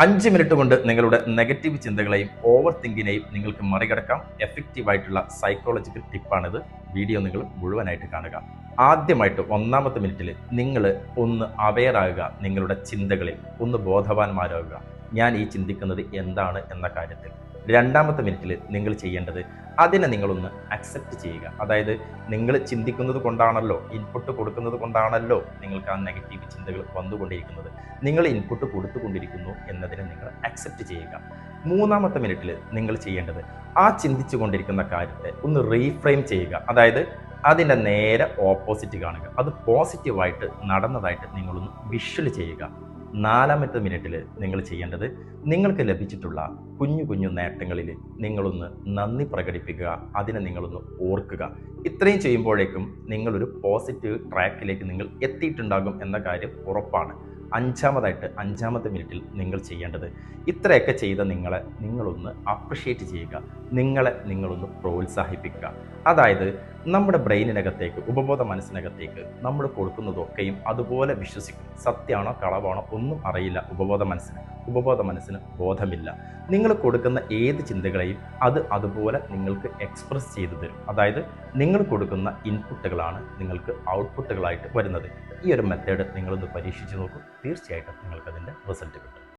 5 minute കൊണ്ട് നിങ്ങളുടെ negative ചിന്തകളെയും over തിങ്കിനെയും നിങ്ങൾക്ക് മറികടക്കാം. എഫക്റ്റീവായിട്ടുള്ള സൈക്കോളജിക്കൽ ടിപ്പാണിത്. വീഡിയോ നിങ്ങൾ മുഴുവനായിട്ട് കാണുക. ആദ്യമായിട്ട് 1-ാമത്തെ മിനിറ്റിൽ നിങ്ങൾ ഒന്ന് അവെയർ ആകുക. നിങ്ങളുടെ ചിന്തകളിൽ ഒന്ന് ബോധവാന്മാരാകുക. ഞാൻ ഈ ചിന്തിക്കുന്നത് എന്താണ് എന്ന കാര്യത്തിൽ. 2-ാമത്തെ മിനിറ്റിൽ നിങ്ങൾ ചെയ്യേണ്ടത് അതിനെ നിങ്ങളൊന്ന് അക്സെപ്റ്റ് ചെയ്യുക. അതായത് നിങ്ങൾ ചിന്തിക്കുന്നത് കൊണ്ടാണല്ലോ, ഇൻപുട്ട് കൊടുക്കുന്നത് കൊണ്ടാണല്ലോ നിങ്ങൾക്ക് ആ നെഗറ്റീവ് ചിന്തകൾ വന്നുകൊണ്ടിരിക്കുന്നത്. നിങ്ങൾ ഇൻപുട്ട് കൊടുത്തുകൊണ്ടിരിക്കുന്നു എന്നതിനെ നിങ്ങൾ അക്സെപ്റ്റ് ചെയ്യുക. 3-ാമത്തെ മിനിറ്റിൽ നിങ്ങൾ ചെയ്യേണ്ടത് ആ ചിന്തിച്ചു കൊണ്ടിരിക്കുന്ന കാര്യത്തെ ഒന്ന് റീഫ്രെയിം ചെയ്യുക. അതായത് അതിൻ്റെ നേരെ ഓപ്പോസിറ്റ് കാണുക. അത് പോസിറ്റീവായിട്ട് നടന്നതായിട്ട് നിങ്ങളൊന്ന് വിഷ്വൽ ചെയ്യുക. 4-ാമത്തെ മിനിറ്റിൽ നിങ്ങൾ ചെയ്യേണ്ടത് നിങ്ങൾക്ക് ലഭിച്ചിട്ടുള്ള കുഞ്ഞു കുഞ്ഞു നേട്ടങ്ങളിൽ നിങ്ങളൊന്ന് നന്ദി പ്രകടിപ്പിക്കുക. അതിനെ നിങ്ങളൊന്ന് ഓർക്കുക. ഇത്രയും ചെയ്യുമ്പോഴേക്കും നിങ്ങളൊരു പോസിറ്റീവ് ട്രാക്കിലേക്ക് നിങ്ങൾ എത്തിയിട്ടുണ്ടാകും എന്ന കാര്യം ഉറപ്പാണ്. 5-ാമത്തെ മിനിറ്റിൽ നിങ്ങൾ ചെയ്യേണ്ടത് ഇത്രയൊക്കെ ചെയ്ത നിങ്ങളൊന്ന് അപ്രിഷ്യേറ്റ് ചെയ്യുക. നിങ്ങളൊന്ന് പ്രോത്സാഹിപ്പിക്കുക. അതായത് നമ്മുടെ ബ്രെയിനിനകത്തേക്ക്, ഉപബോധ മനസ്സിനകത്തേക്ക് നമ്മൾ കൊടുക്കുന്നതൊക്കെയും അതുപോലെ വിശ്വസിക്കും. സത്യമാണോ കളവാണോ ഒന്നും അറിയില്ല ഉപബോധ മനസ്സിന് ബോധമില്ല. നിങ്ങൾ കൊടുക്കുന്ന ഏത് ചിന്തകളെയും അത് അതുപോലെ നിങ്ങൾക്ക് എക്സ്പ്രസ് ചെയ്തു തരും. അതായത് നിങ്ങൾ കൊടുക്കുന്ന ഇൻപുട്ടുകളാണ് നിങ്ങൾക്ക് ഔട്ട്പുട്ടുകളായിട്ട് വരുന്നത്. ഈ ഒരു മെത്തേഡ് നിങ്ങളൊന്ന് പരീക്ഷിച്ച് നോക്കൂ. തീർച്ചയായിട്ടും നിങ്ങൾക്കതിൻ്റെ റിസൾട്ട് കിട്ടും.